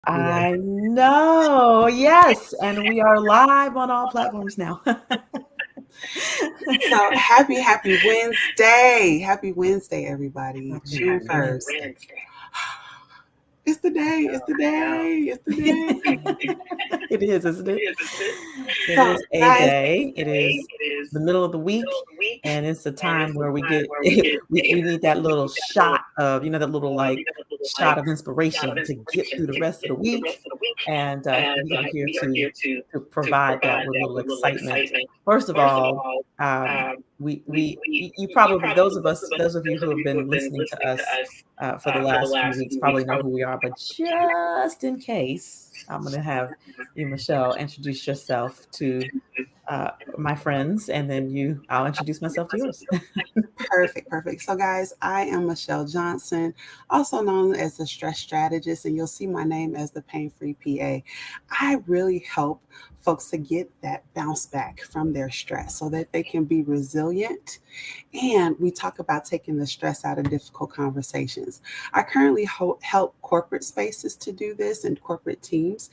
I know. Yes. And we are live on all platforms now. So happy Wednesday. Happy Wednesday, everybody. June 1st. It's the day. It's the day. It's the day. It is, isn't it? It So, is a guys, day. It is the middle of the week. And it's the time where we get, we need that little shot of, that little shot of inspiration to get through the rest of the week. And we are here to provide that with a little excitement. First of all, you probably, those of you who have been listening to us for the last few weeks probably know who we are, but just in case, I'm going to have you, Michelle, introduce yourself to my friends, and then I'll introduce myself to yours. Perfect. So, guys, I am Michelle Johnson, also known as the stress strategist, and you'll see my name as the pain-free PA. I really help folks to get that bounce back from their stress so that they can be resilient. And we talk about taking the stress out of difficult conversations. I currently help corporate spaces to do this and corporate teams.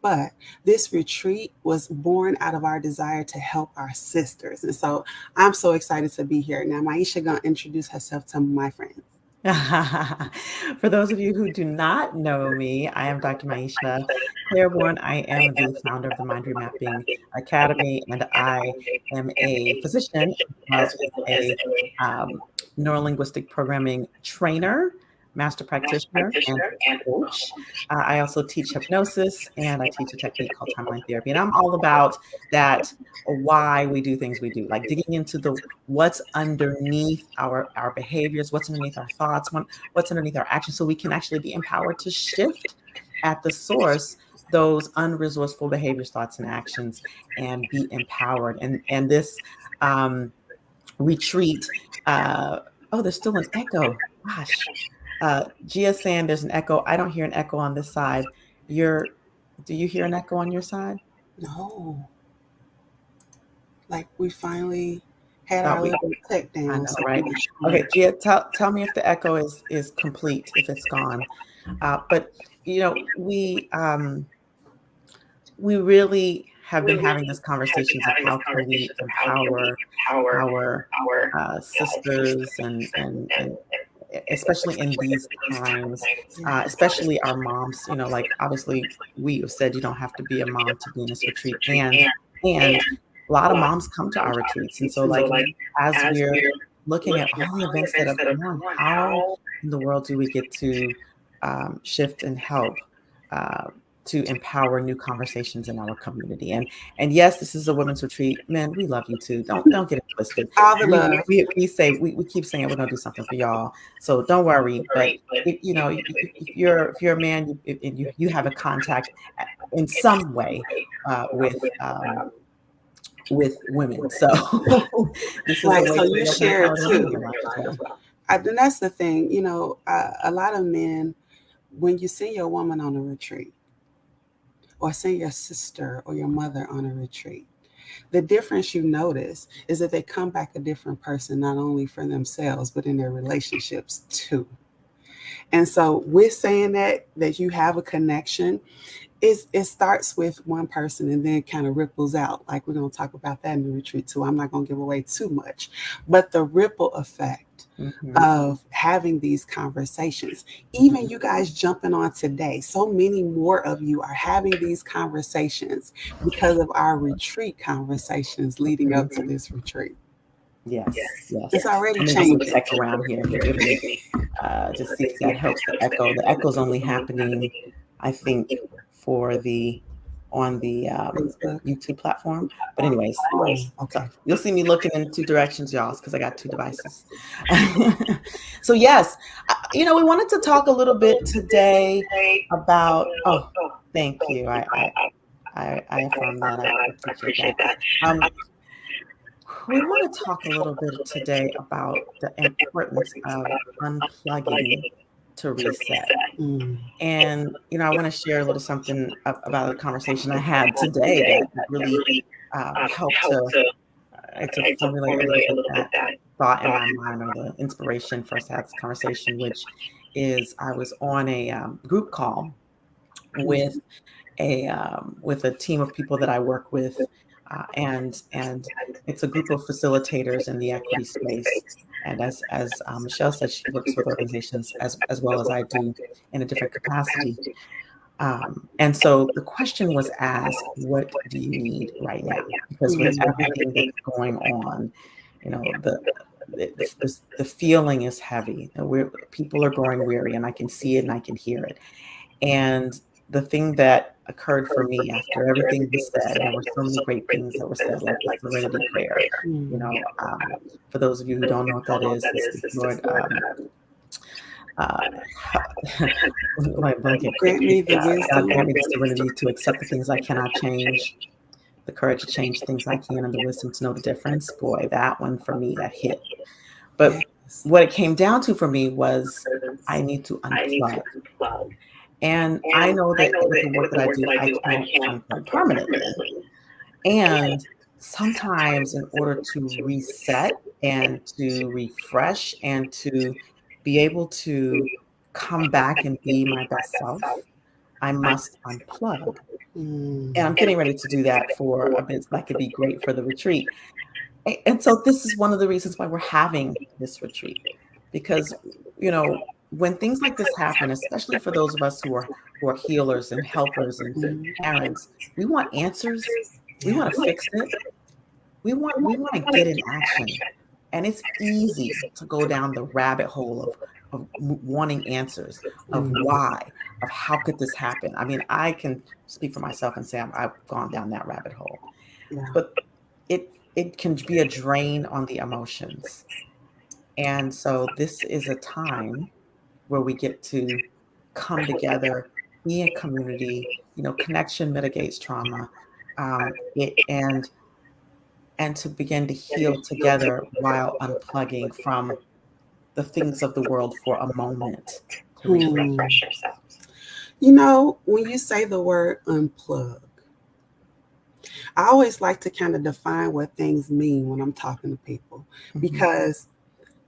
But this retreat was born out of our desire to help our sisters. And so I'm so excited to be here. Now, Maisha going to introduce herself to my friends. For those of you who do not know me, I am Dr. Maisha Claiborne. I am the founder of the Mind Remapping Academy, and I am a physician as well as a neurolinguistic programming trainer, master practitioner, and coach. I also teach hypnosis, and I teach a technique called timeline therapy. And I'm all about that, why we do things we do, like digging into what's underneath our behaviors, what's underneath our thoughts, what's underneath our actions, so we can actually be empowered to shift at the source those unresourceful behaviors, thoughts, and actions, and be empowered. And this retreat, there's still an echo. Gosh. Gia's saying there's an echo. I don't hear an echo on this side. Do you hear an echo on your side? No. Like we finally had our little click down. I know, right? Okay, Gia, tell me if the echo is complete, if it's gone. But we really have been having these conversations of how can we empower our sisters and especially in these times, especially our moms, obviously we have said you don't have to be a mom to be in this retreat. And a lot of moms come to our retreats. And so as we're looking at all the events that have been on, how in the world do we get to shift and help to empower new conversations in our community? And yes, this is a women's retreat. Men, we love you too. Don't get it twisted. We keep saying we're gonna do something for y'all, so don't worry. But if you're a man, you have a contact in some way with women, so this is a way so you share it too. And that's the thing, a lot of men, when you send your woman on a retreat, or send your sister or your mother on a retreat, the difference you notice is that they come back a different person, not only for themselves, but in their relationships too. And so with saying that you have a connection, it starts with one person and then kind of ripples out. Like we're going to talk about that in the retreat too. I'm not going to give away too much, but the ripple effect of having these conversations, even you guys jumping on today, so many more of you are having these conversations because of our retreat conversations leading up to this retreat. Yes. It's already changing. Check around here. Forgive me. Just see if that helps the echo. The echo's only happening, I think, on the YouTube platform. But anyways, okay. You'll see me looking in two directions, y'all, because I got two devices. So yes, we wanted to talk a little bit today about. Oh, thank you. I affirm that. I appreciate that. We want to talk a little bit today about the importance of unplugging to reset. And, I want to share a little something about a conversation I had today that really helped to formulate a little bit that thought in my mind, or the inspiration for us to have this conversation, which is I was on a group call with a team of people that I work with, and it's a group of facilitators in the equity space. And as Michelle said, she works with organizations as well as I do in a different capacity. And so the question was asked, what do you need right now? Because with everything that's going on, you know, the feeling is heavy. People are growing weary, and I can see it and I can hear it. And the thing that occurred for me after everything was said, and there were so many great things that were said, like the serenity prayer. You know, for those of you who don't know what that is, Lord, uh, like blanket. Grant me the God wisdom. grant me the serenity to accept the things I cannot change, the courage to change things I can, and the wisdom to know the difference. Boy, that one for me, that hit. But Yes. what it came down to for me was I need to unplug. And I know that with the work that I do, I can't unplug permanently. And sometimes, in order to reset and to refresh and to be able to come back and be my best self, I must unplug. Mm. And I'm getting ready to do that for a bit. That could be great for the retreat. And so this is one of the reasons why we're having this retreat, because, you know, when things like this happen, especially for those of us who are healers and helpers and parents, we want answers. We Yeah. want to fix it. We want to get in action. And it's easy to go down the rabbit hole of wanting answers, of why, of how could this happen. I mean, I can speak for myself and say I've gone down that rabbit hole, Yeah. but it can be a drain on the emotions. And so this is a time where we get to come together, be a community. You know, connection mitigates trauma, it and to begin to heal together while unplugging from the things of the world for a moment to refresh. You know, when you say the word unplug, I always like to kind of define what things mean when I'm talking to people, because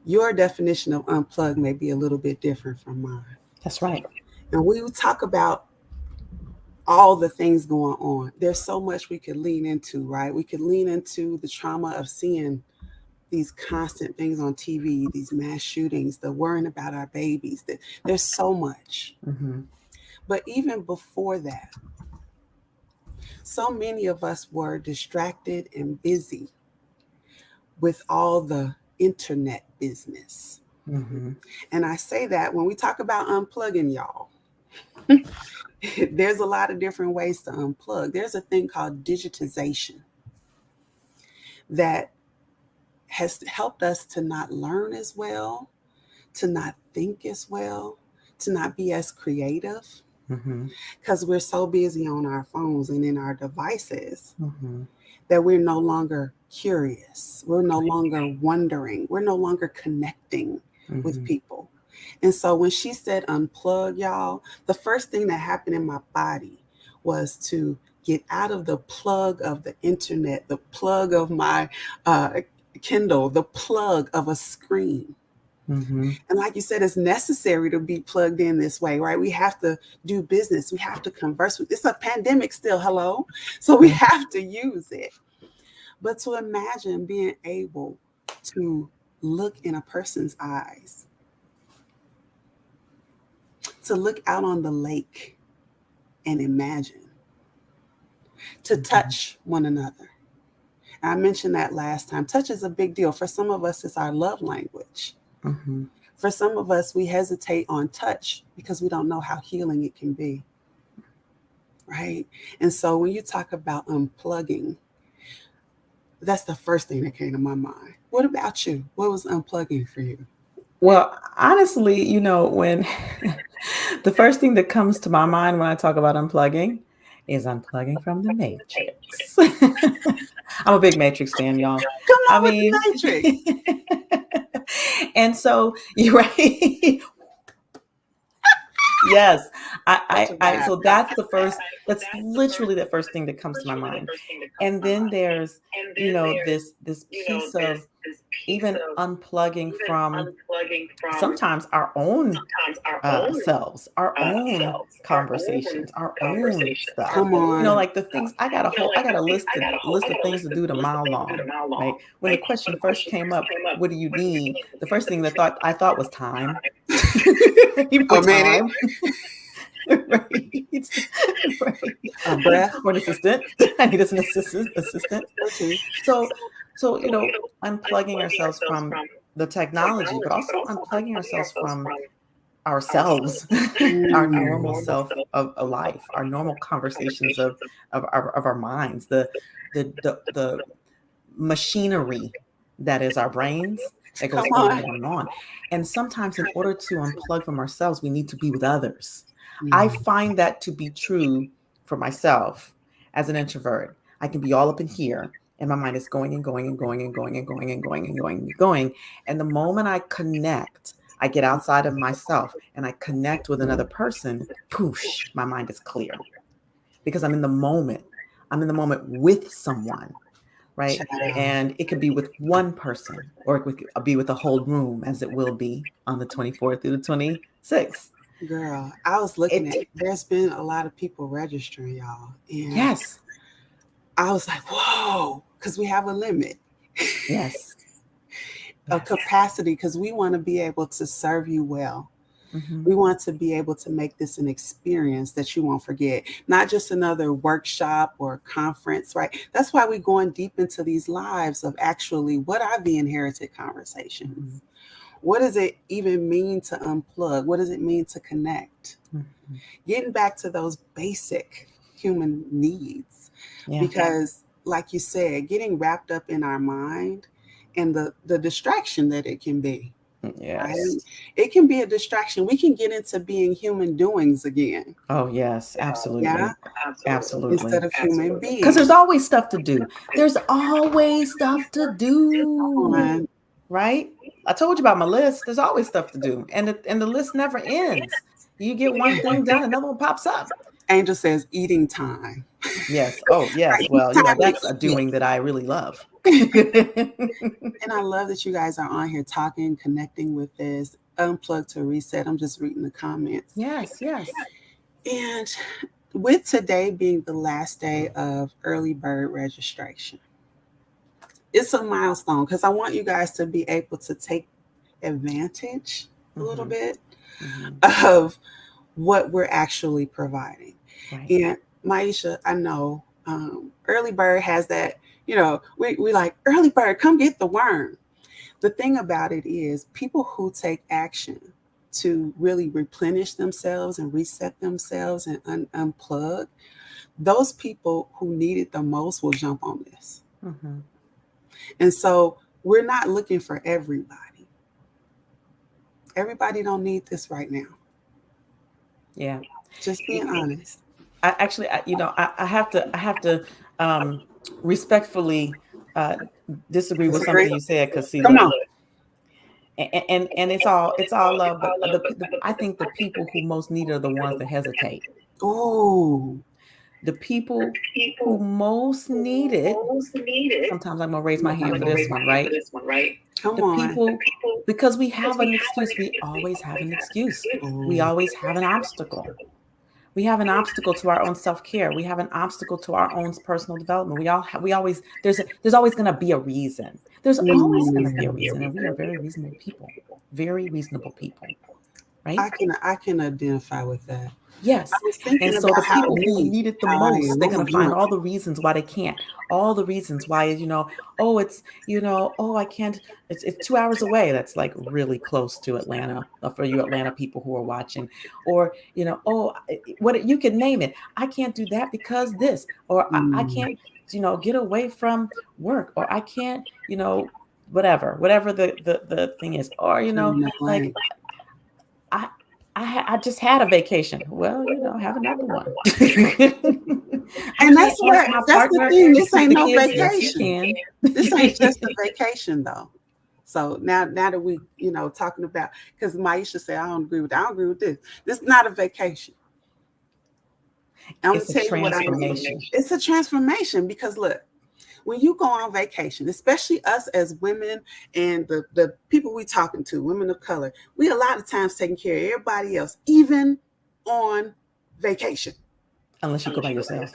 your definition of unplug may be a little bit different from mine. That's right. And we talk about all the things going on. There's so much we could lean into, right? We could lean into the trauma of seeing these constant things on TV, these mass shootings, the worrying about our babies. There's so much. But even before that, so many of us were distracted and busy with all the internet business. And I say that when we talk about unplugging, y'all, there's a lot of different ways to unplug. There's a thing called digitization that has helped us to not learn as well, to not think as well, to not be as creative, because we're so busy on our phones and in our devices that we're no longer curious. We're no longer wondering. We're no longer connecting with people. And so when she said unplug, y'all, the first thing that happened in my body was to get out of the plug of the internet, the plug of my Kindle, the plug of a screen. And like you said, it's necessary to be plugged in this way, right? We have to do business. We have to converse with. It's a pandemic still, hello. So we have to use it. But to imagine being able to look in a person's eyes, to look out on the lake and imagine, to touch one another. I mentioned that last time. Touch is a big deal. For some of us, it's our love language. For some of us, we hesitate on touch because we don't know how healing it can be. Right? And so when you talk about unplugging, that's the first thing that came to my mind. What about you? What was unplugging for you? Well, honestly, you know, when the first thing that comes to my mind when I talk about unplugging is unplugging from the Matrix. I'm a big Matrix fan, y'all. Come I on with mean, the Matrix. and so you're right. Yes, so that's literally the first thing that comes to my mind. And then there's, you know, this piece of even unplugging from sometimes our own selves, our own conversations, our own stuff. Come on. Like the things I got a list of things to do to mile long. Right. When the question first came up, what do you need? The first thing I thought was time. A With minute. time. Right. Right. A breath. Or an assistant. I need an assistant. Okay. So, unplugging ourselves from the technology, but also unplugging ourselves from ourselves, our normal self of life, our normal conversations of our minds, the machinery that is our brains that goes Come on on. and on and on. And sometimes, in order to unplug from ourselves, we need to be with others. I Mm. find that to be true for myself as an introvert. I can be all up in here, and my mind is going and going and going and going and going and going and going and going. And the moment I connect, I get outside of myself and I connect with another person, poosh, my mind is clear because I'm in the moment. I'm in the moment with someone, right? Child. And it could be with one person or it could be with a whole room, as it will be on the 24th through the 26th. Girl, I was looking at, It, there's been a lot of people registering, y'all. And yes, I was like, whoa, because we have a limit, yes, a yes. capacity, because we want to be able to serve you well. Mm-hmm. We want to be able to make this an experience that you won't forget, not just another workshop or conference, right? That's why we're going deep into these lives of actually what are the inherited conversations? Mm-hmm. What does it even mean to unplug? What does it mean to connect? Mm-hmm. Getting back to those basic human needs. Yeah. Because, like you said, getting wrapped up in our mind and the distraction that it can be. Yes. Right? It can be a distraction. We can get into being human doings again. Oh, yes, absolutely. Yeah. Absolutely. Instead of human beings. Because there's always stuff to do. There's always stuff to do. Right? I told you about my list. There's always stuff to do. And the list never ends. You get one thing done, another one pops up. Angel says eating time. Yes. Oh, yes. Well, that's a doing that I really love. And I love that you guys are on here talking, connecting with this. Unplug to reset. I'm just reading the comments. Yes, yes. And with today being the last day of early bird registration, it's a milestone because I want you guys to be able to take advantage a little bit of what we're actually providing. Right. And Maisha, I know early bird has that, we like early bird, come get the worm. The thing about it is people who take action to really replenish themselves and reset themselves and unplug, those people who need it the most will jump on this. Mm-hmm. And so we're not looking for everybody. Everybody don't need this right now. Yeah. Just being honest. I have to respectfully disagree with something you said, because Come on. And it's all love, but I think the people who most need it are the ones that hesitate. Oh, the people who most need it. Sometimes I'm gonna raise my hand for this one, right? Come the on. people, because we have an excuse. We always have an excuse. We always have an obstacle. We have an obstacle to our own self-care. We have an obstacle to our own personal development. There's always going to be a reason. There's always going to be a reason. And we are very reasonable people, right? I can identify with that. Yes. And so the people who need it the most, they're going to find all the reasons why they can't, all the reasons why, I can't, it's 2 hours away. That's like really close to Atlanta, for you Atlanta people who are watching, or, what you can name it. I can't do that because this, or I can't, get away from work, or I can't, whatever the thing is, or, like, I just had a vacation. Well, have another one. And that's the thing. This ain't no vacation. This ain't just a vacation, though. So now that we, talking about, because Maisha said, I don't agree with this. This is not a vacation. I'm It's a transformation. It's a transformation because look, When you go on vacation, especially us as women and the people we talking to, women of color, we a lot of times taking care of everybody else, even on vacation. Unless you go by yourself.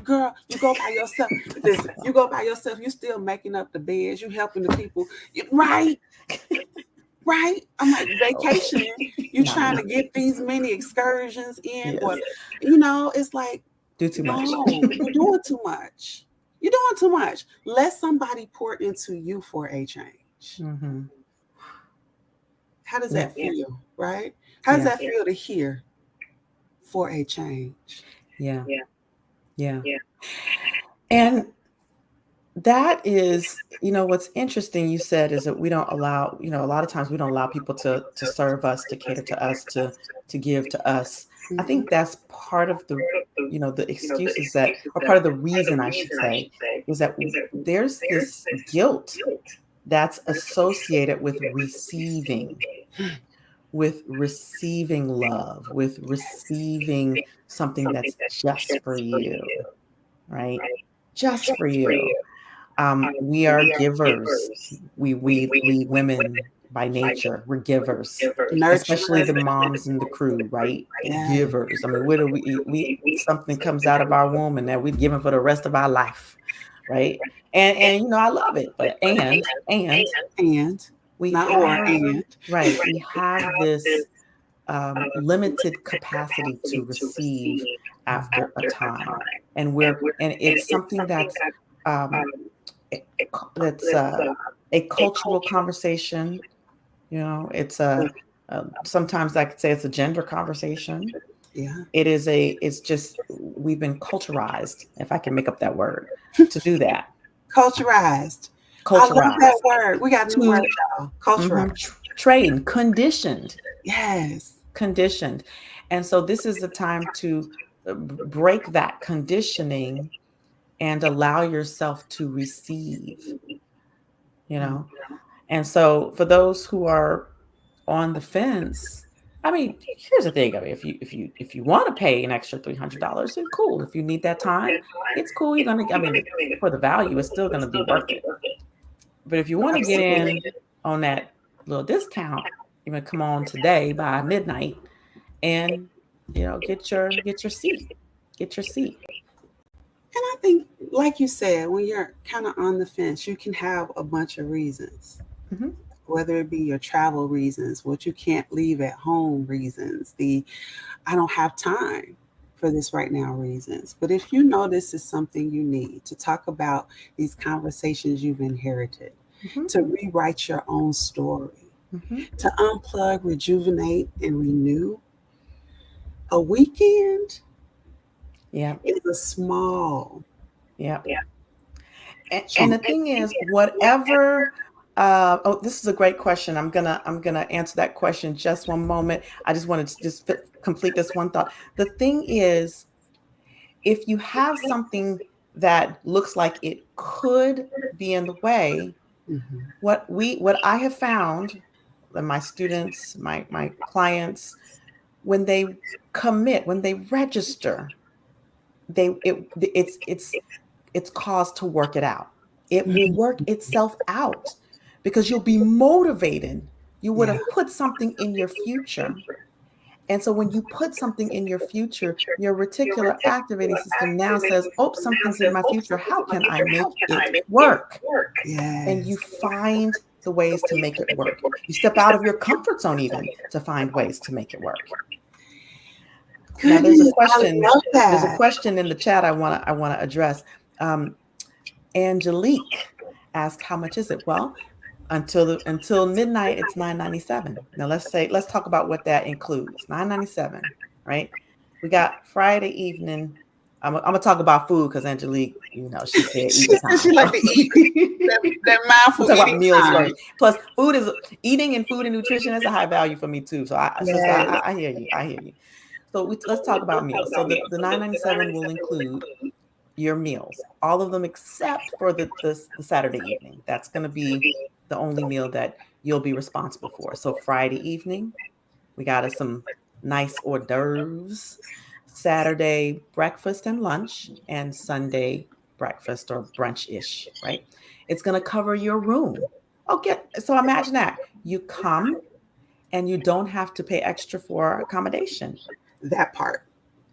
Girl, you go by yourself. Listen, you go by yourself. You still making up the beds. You helping the people, right? Right? I'm like vacationing. You Not trying me. to get these many excursions in, Yes. or it's like Do too much. no, you're doing too much. You're doing too much. Let somebody pour into you for a change. Mm-hmm. How does Yeah. that feel? Right? How does Yeah. that feel to hear for a change? Yeah. Yeah. And that is, what's interesting you said is that we don't allow, a lot of times we don't allow people to serve us, to cater to us, to give to us. I think that's part of the excuses that, or part of the reason I should say, is that there's this guilt that's associated with receiving love, with receiving something that's just for you, right? Just for you. We are givers. We women by nature, we're givers, especially Nurturers. the moms and the crew, right? Yeah. Givers. I mean, what do we eat? We something comes out of our womb and that we're given for the rest of our life, right? And I love it, but and And we not or have and. right, we have this limited capacity to receive after a time, and it's something um, that's a cultural conversation. It's sometimes I could say it's a gender conversation. Yeah. It's just we've been culturized, if I can make up that word, to do that. Culturized. I love that Culturized word. We got a new word, to y'all. Culturized. train, conditioned. Yes. Conditioned. And so this is a time to break that conditioning and allow yourself to receive, you know. And so for those who are on the fence, I mean, here's the thing. I mean, if you want to pay an extra $300, then cool. If you need that time, it's cool. You're gonna, I mean, for the value, it's still gonna be worth it. But if you want to get in on that little discount, you're gonna come on today by midnight and get your seat. Get your seat. And I think, like you said, when you're kind of on the fence, you can have a bunch of reasons, Mm-hmm. whether it be your travel reasons, what you can't leave at home reasons, the I don't have time for this right now reasons. But if you know this is something you need to talk about, these conversations you've inherited, Mm-hmm. to rewrite your own story, Mm-hmm. to unplug, rejuvenate, and renew, a weekend Yeah. is a small. Yeah. And chunk. the thing is, whatever. Oh, this is a great question. I'm gonna answer that question just one moment. I just wanted to just complete this one thought. The thing is, if you have something that looks like it could be in the way, Mhm. what I have found, that my students, my clients, when they commit, when they register, it's cause to work it out. It will work itself out because you'll be motivated. You would Yeah. have put something in your future. And so when you put something in your future, your reticular activating system now says, oh, something's in my future. How can I make it work? And Yes. you find the ways to make it work. You step out of your comfort zone even to find ways to make it work. Now there's a Goodness, I question. love There's a that. question in the chat I wanna address. Um, Angelique asked, "How much is it?" Well, until midnight, it's $9.97. Now let's talk about what that includes. $9.97, right? We got Friday evening. I'm gonna talk about food because Angelique, she said She eating said time. she like So to eat. That we'll mindful talk about eating meals time. first. Plus, eating and food and nutrition is a high value for me too. So sister, Yes. I hear you. I hear you. So let's talk about meals. So the 9.97 will include your meals, all of them except for the Saturday evening. That's going to be the only meal that you'll be responsible for. So Friday evening, we got us some nice hors d'oeuvres. Saturday breakfast and lunch, and Sunday breakfast or brunch-ish, right? It's going to cover your room. Okay, so imagine that. You come and you don't have to pay extra for accommodation. That part.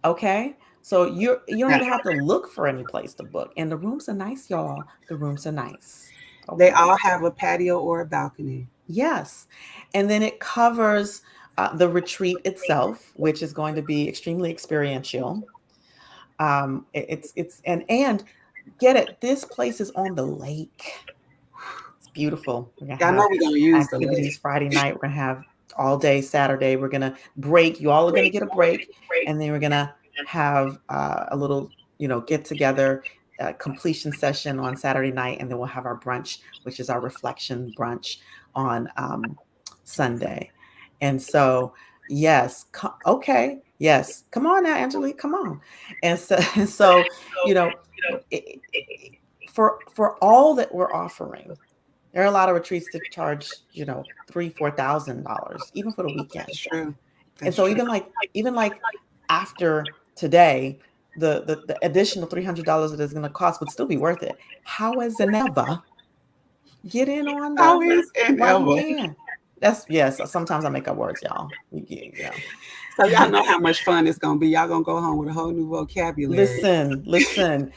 Okay? So you don't That even have part. to look for any place to book. And the rooms are nice, y'all. The rooms are nice. They Okay? all have a patio or a balcony. Yes. And then it covers the retreat itself, which is going to be extremely experiential. It's and get it. This place is on the lake. It's beautiful. We're gonna I know have we're gonna use the activities lake. Friday night. We're gonna have all day Saturday. We're gonna break. You all are gonna get a break, and then we're gonna have a little, get together, completion session on Saturday night, and then we'll have our brunch, which is our reflection brunch on Sunday. And so, yes, okay, yes, come on now, Angelique, come on. And so, and so, you know, it, for all that we're offering, there are a lot of retreats that charge, $3,000-$4,000 even for the weekend. That's true. And That's so true. even like after today, the additional $300 that is going to cost would still be worth it. How is it never get in on the Always and while you ever. can? That's yes. Sometimes I make up words, y'all. So y'all know how much fun it's gonna be. Y'all gonna go home with a whole new vocabulary. Listen.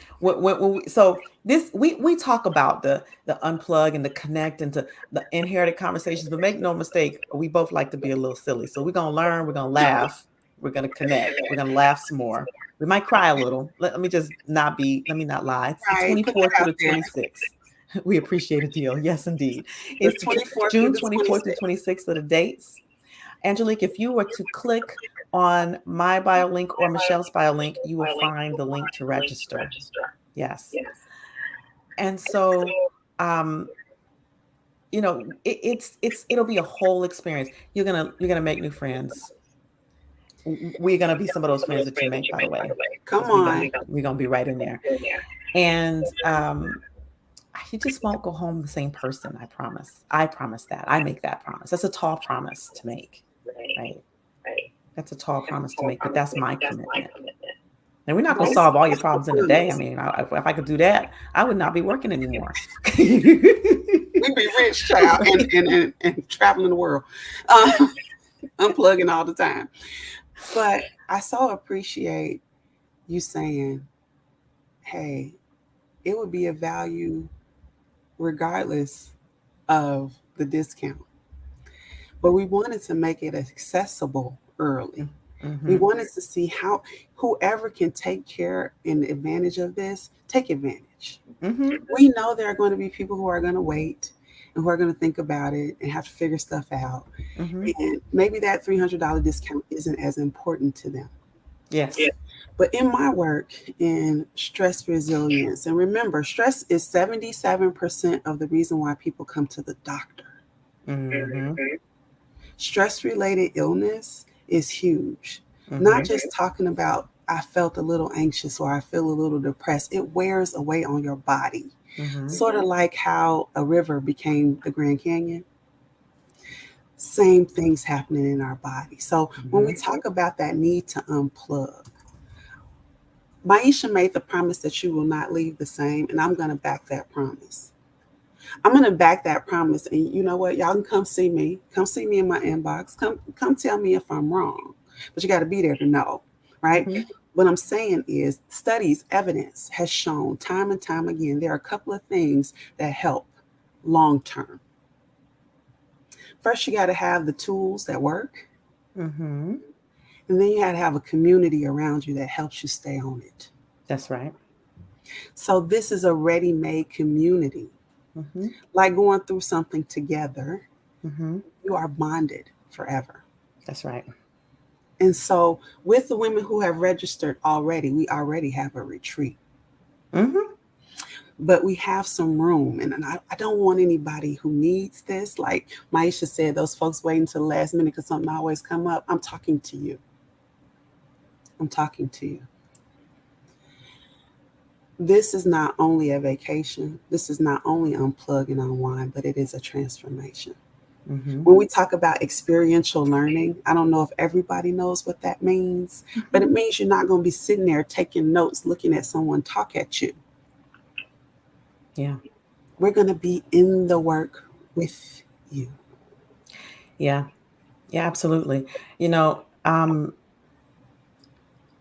So this we talk about the unplug and the connect and to the inherited conversations, but make no mistake, we both like to be a little silly. So we're gonna learn, we're gonna laugh, we're gonna connect, we're gonna laugh some more. We might cry a little. Let me not lie. It's the Right. Put 24th that through out the there. 26th. We appreciate a deal. Yes, indeed. The It's 24th through June the 24th through 26th. 26th of the dates. Angelique, if you were to click on my bio link or Michelle's bio link, you will find the link to register. Yes. And so, um, it'll be a whole experience. You're gonna make new friends. We're gonna be some of those friends that you make, by the way, Come because we're gonna on. we're gonna be right in there. And you just won't go home the same person. I promise. I promise that. I make that promise. That's a tall promise to make, right? That's a tall promise to make, but that's my commitment. And we're not going to solve all your problems in a day. I mean, if I could do that, I would not be working anymore. We be rich, child, and traveling the world, unplugging all the time. But I so appreciate you saying, "Hey, it would be a value regardless of the discount." But we wanted to make it accessible early. We Mm-hmm. wanted to see how whoever can take care and advantage of this, take advantage. Mm-hmm. We know there are going to be people who are going to wait and who are going to think about it and have to figure stuff out. Mm-hmm. And maybe that $300 discount isn't as important to them. Yes. But in my work in stress resilience, and remember, stress is 77% of the reason why people come to the doctor. Mm-hmm. Stress related illness is huge. Not Mm-hmm. just talking about, I felt a little anxious or I feel a little depressed. It wears away on your body. Mm-hmm. Sort of like how a river became the Grand Canyon. Same things happening in our body. So when we talk about that need to unplug, Maisha made the promise that you will not leave the same, and I'm going to back that promise. I'm going to back that promise, and you know what? Y'all can come see me. Come see me in my inbox. Come tell me if I'm wrong. But you got to be there to know, right? Mm-hmm. What I'm saying is studies, evidence has shown time and time again, there are a couple of things that help long term. First, you got to have the tools that work. Mm-hmm. And then you got to have a community around you that helps you stay on it. That's right. So this is a ready-made community. Mm-hmm. Like going through something together, Mm-hmm. you are bonded forever. That's right. And so with the women who have registered already, we already have a retreat. Mm-hmm. But we have some room. And I don't want anybody who needs this, like Maisha said, those folks waiting to the last minute because something always come up. I'm talking to you. I'm talking to you. This is not only a vacation. This is not only unplug and unwind, but it is a transformation. Mm-hmm. When we talk about experiential learning, I don't know if everybody knows what that means, but it means you're not going to be sitting there taking notes, looking at someone talk at you. Yeah. We're going to be in the work with you. Yeah. Yeah, absolutely. You know,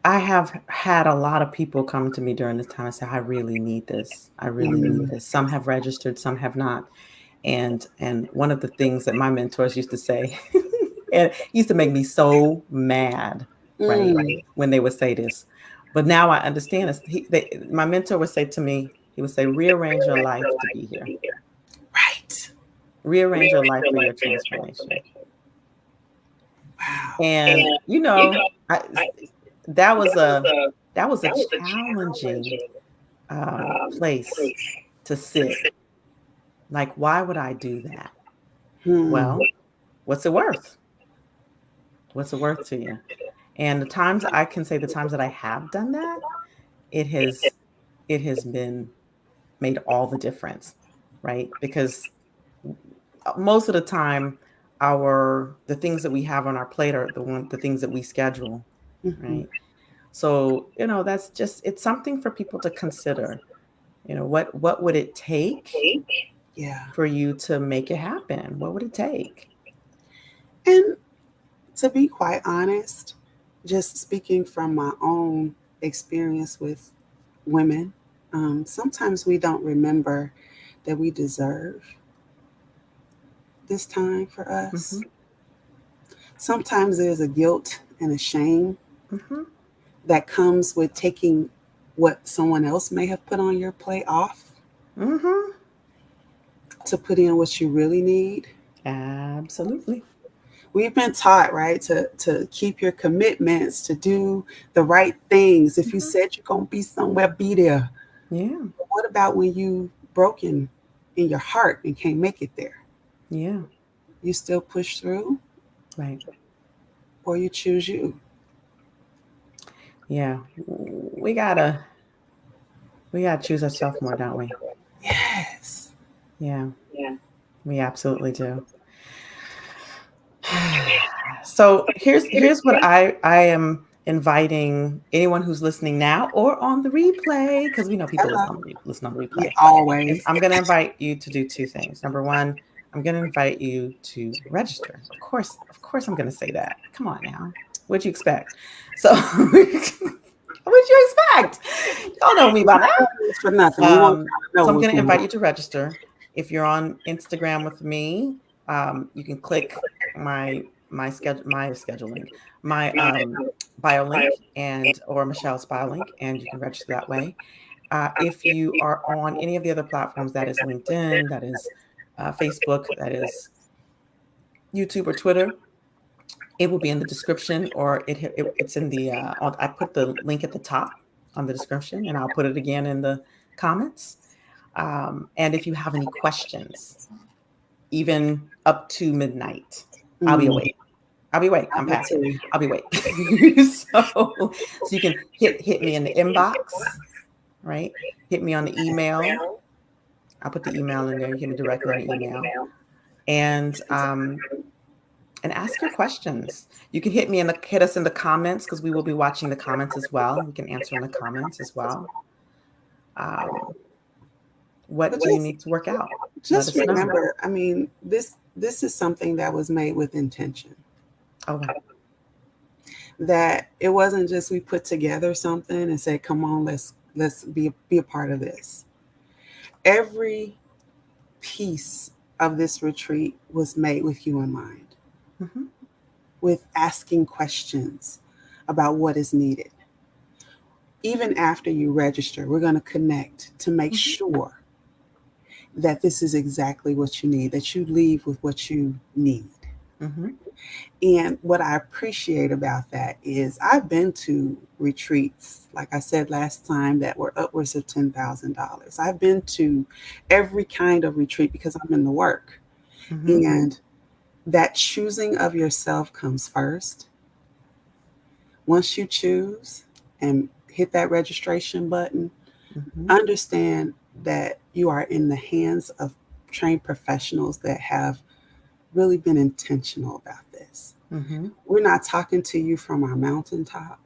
I have had a lot of people come to me during this time and say, I really need this. I really need Mm, this. Some have registered, some have not. And one of the things that my mentors used to say, and it used to make me so mad, right? mm, When they would say this. But now I understand this. My mentor would say to me, he would say, rearrange your life to be here. right. Rearrange your life for your transformation. Wow. And I, that was a that was a challenging place to sit. Like, why would I do that? Hmm. Well, what's it worth? What's it worth to you? And the times that I have done that, it has it has been made all the difference, right? Because most of the time, the things that we have on our plate are the things that we schedule, Hmm. right? So, that's just it's something for people to consider. What would it take Yeah. for you to make it happen? What would it take? And to be quite honest, just speaking from my own experience with women, sometimes we don't remember that we deserve this time for us. Mhm. Sometimes there's a guilt and a shame Mhm. that comes with taking what someone else may have put on your plate off Mhm. to put in what you really need. Absolutely. We've been taught, right, to keep your commitments, to do the right things. If you Mhm. said you're gonna be somewhere, be there. Yeah. But what about when you broken in your heart and can't make it there? Yeah. You still push through, Right. or you choose you? Yeah. We gotta choose ourselves more, don't we? Yes. Yeah. We absolutely do. So here's what I am inviting anyone who's listening now or on the replay, because we know people Hello. listen on the Yeah, replay. always. I'm going to invite you to do two things. Number one, I'm going to invite you to register. Of course, I'm going to say that. Come on now, what'd you expect? So, what'd you expect? Y'all know me by now. It's for nothing. We want to know So I'm what's going to going invite on. you to register. If you're on Instagram with me, you can click my schedule link, my bio link, and or Michelle's bio link, and you can register that way. If you are on any of the other platforms, that is LinkedIn, that is Facebook, that is YouTube or Twitter, it will be in the description, or it's in the. I put the link at the top on the description, and I'll put it again in the comments. And if you have any questions, even up to midnight, I'll be Mm, awake. I'll be awake. I'm me past it. too. I'll be awake. So you can hit me in the inbox, right? Hit me on the email. I'll put the email in there. You hit me directly on the email, and ask your questions. You can hit us in the comments, because we will be watching the comments as well. We can answer in the comments as well. Um, But what do you need to work out? Let just us know. remember, I mean, this is something that was made with intention. Okay. That it wasn't just we put together something and said, "Come on, let's be a part of this." Every piece of this retreat was made with you in mind, Mm-hmm. with asking questions about what is needed. Even after you register, we're going to connect to make Mm-hmm. sure that this is exactly what you need, that you leave with what you need. Mm-hmm. And what I appreciate about that is I've been to retreats, like I said last time, that were upwards of $10,000. I've been to every kind of retreat because I'm in the work. Mm-hmm. And that choosing of yourself comes first. Once you choose and hit that registration button, Mm-hmm. understand that you are in the hands of trained professionals that have really been intentional about this. Mm-hmm. We're not talking to you from our mountaintop,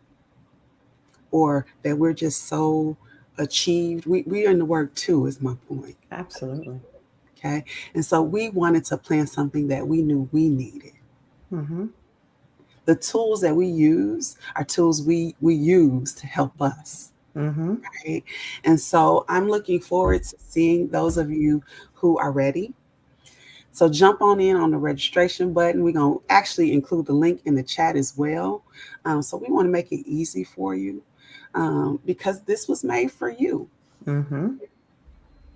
or that we're just so achieved. We're in the work too, is my point. Absolutely. Okay. And so we wanted to plan something that we knew we needed. Mm-hmm. The tools that we use are tools we use to help us. Mm-hmm. Right. And so I'm looking forward to seeing those of you who are ready. So jump on the registration button. We're going to actually include the link in the chat as well. So we want to make it easy for you because this was made for you. Mm-hmm.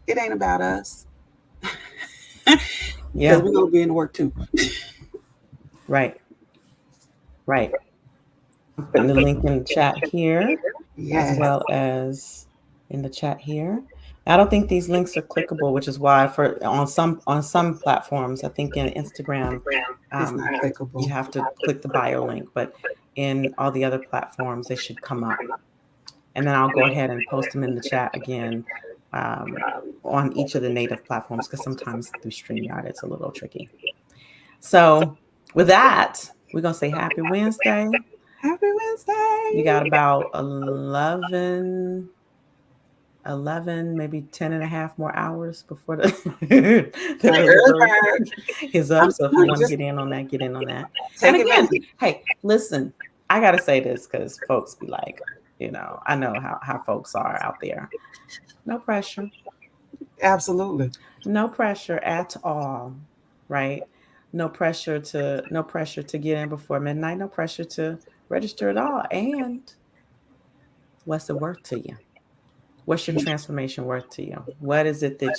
It ain't about us Yeah. because we're going to be in the work too. Right. Right. I'm putting the link in the chat here as Yes, well as in the chat here. I don't think these links are clickable, which is why for on some platforms, I think in Instagram, it's not you clickable. have to click the bio link, but in all the other platforms, they should come up. And then I'll go ahead and post them in the chat again on each of the native platforms because sometimes through StreamYard it's a little tricky. So with that, we're gonna say happy Wednesday. Happy Wednesday. You got about 11, maybe 10 and a half more hours before the, the The early early bird bird. is I'm up. So if you telling you, want to just get in on that, get in on that. And take again, advantage. hey, listen, I got to say this because folks be like, I know how folks are out there. No pressure. Absolutely. No pressure at all, right? No pressure to get in before midnight. No pressure to register at all. And what's it worth to you? What's your transformation worth to you? What is it that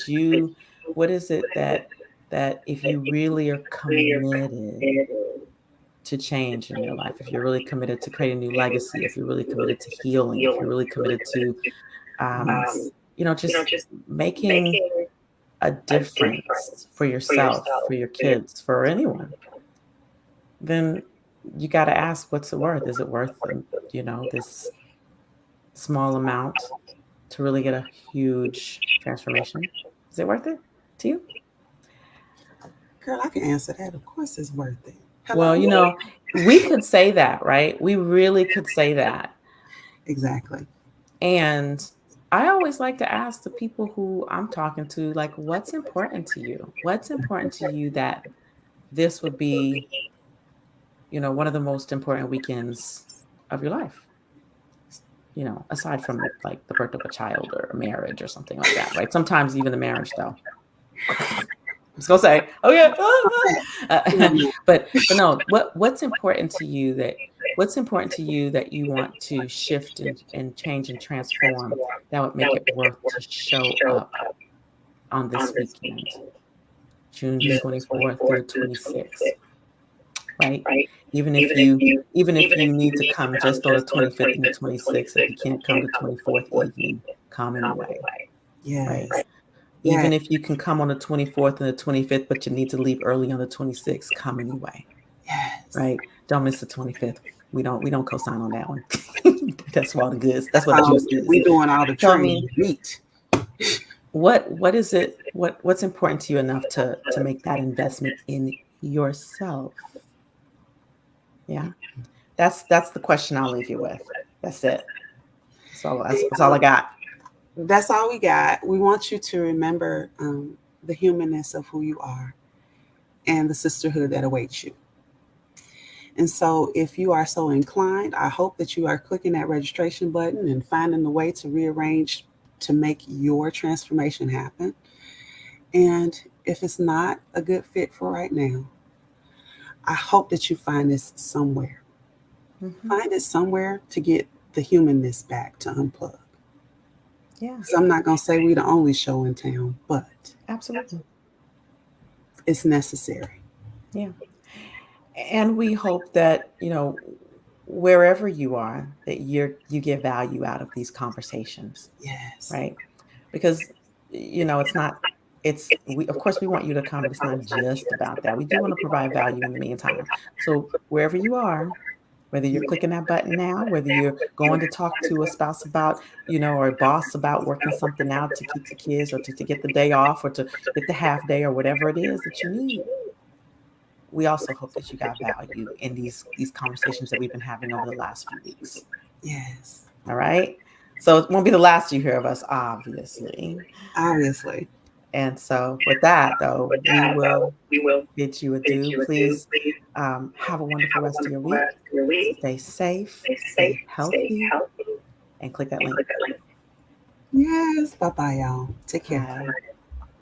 if you really are committed to change in your life, if you're really committed to creating a new legacy, if you're really committed to healing, if you're really committed to um, just making a difference for yourself, for your kids, for anyone, then you got to ask, what's it worth? Is it worth, this small amount to really get a huge transformation? Is it worth it to you? Girl, I can answer that. Of course it's worth it. Well, Hello? we could say that, right? We really could say that. Exactly. And I always like to ask the people who I'm talking to, like, what's important to you? What's important to you that this would be, one of the most important weekends of your life? Aside from like the birth of a child or a marriage or something like that, right? Sometimes even the marriage, though. I was gonna say, oh yeah, but no. What's important to you that you want to shift and change and transform that would make it worth to show up on this weekend, June the 24th through the 26th, right? Even if you even if you need to come just on the 25th and the 26th, if you can't come the 24th evening, come anyway, Yes. right? Yes. Even if you can come on the 24th and the 25th, but you need to leave early on the 26th, come anyway, Yes. right? Don't miss the 25th. We don't co-sign on that one. That's where all the goods. That's That's what the all juice is. we doing all the So I trade mean, meat. what is it? What's important to you enough to make that investment in yourself? Yeah, that's the question I'll leave you with. That's it. That's all I got. That's all we got. We want you to remember the humanness of who you are and the sisterhood that awaits you. And so, if you are so inclined, I hope that you are clicking that registration button and finding the way to rearrange to make your transformation happen. And if it's not a good fit for right now, I hope that you find this somewhere. Mm-hmm. Find it somewhere to get the humanness back to unplug. Yeah, So I'm not going to say we're the only show in town, but absolutely. it's necessary. Yeah, and we hope that wherever you are, that you get value out of these conversations, Yes. right? Because it's not it's we of course we want you to come, but it's not just about that. We do want to provide value in the meantime. So wherever you are, whether you're clicking that button now, whether you're going to talk to a spouse about, or a boss about working something out to keep the kids or to get the day off or to get the half day or whatever it is that you need, we also hope that you got value in these conversations that we've been having over the last few weeks. Yes. All right. So it won't be the last you hear of us, obviously. Obviously. And so with that, though, we will bid you adieu. Please have a wonderful rest of your week. Stay safe, stay healthy, and click that link. Yes. Bye bye, y'all. Take care. Bye.